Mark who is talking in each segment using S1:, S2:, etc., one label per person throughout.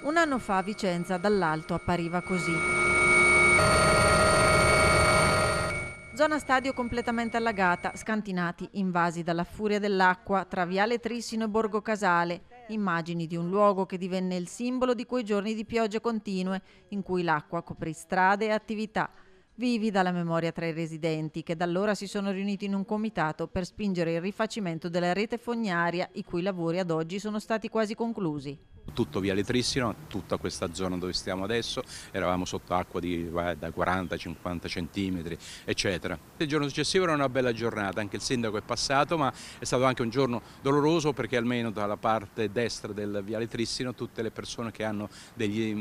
S1: Un anno fa Vicenza dall'alto appariva così. Zona stadio completamente allagata, scantinati, invasi dalla furia dell'acqua tra Viale Trissino e Borgo Casale. Immagini di un luogo che divenne il simbolo di quei giorni di piogge continue in cui l'acqua coprì strade e attività. Vivi dalla memoria tra i residenti che da allora si sono riuniti in un comitato per spingere il rifacimento della rete fognaria, i cui lavori ad oggi sono stati quasi conclusi.
S2: Tutto Viale Trissino, tutta questa zona dove stiamo adesso, eravamo sotto acqua da 40-50 centimetri, eccetera. Il giorno successivo era una bella giornata, anche il sindaco è passato, ma è stato anche un giorno doloroso perché almeno dalla parte destra del Viale Trissino tutte le persone che hanno delle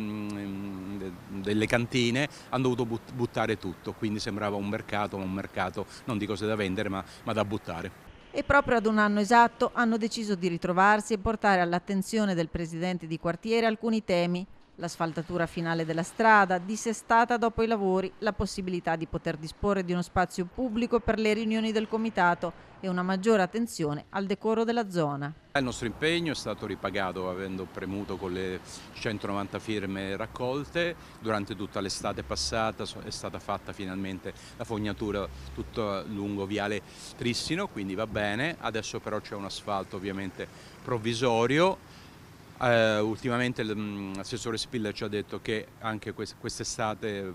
S2: cantine hanno dovuto buttare tutto, quindi sembrava un mercato, ma un mercato non di cose da vendere ma da buttare.
S1: E proprio ad un anno esatto hanno deciso di ritrovarsi e portare all'attenzione del presidente di quartiere alcuni temi: l'asfaltatura finale della strada, dissestata dopo i lavori, la possibilità di poter disporre di uno spazio pubblico per le riunioni del comitato e una maggiore attenzione al decoro della zona.
S2: Il nostro impegno è stato ripagato avendo premuto con le 190 firme raccolte. Durante tutta l'estate passata è stata fatta finalmente la fognatura tutto lungo Viale Trissino, quindi va bene. Adesso però c'è un asfalto ovviamente provvisorio. Ultimamente l'assessore Spiller ci ha detto che anche quest'estate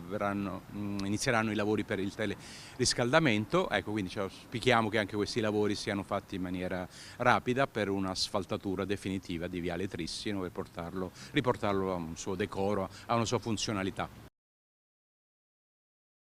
S2: inizieranno i lavori per il teleriscaldamento, ecco, quindi auspichiamo che anche questi lavori siano fatti in maniera rapida per un'asfaltatura definitiva di Viale Trissino e riportarlo a un suo decoro, a una sua funzionalità.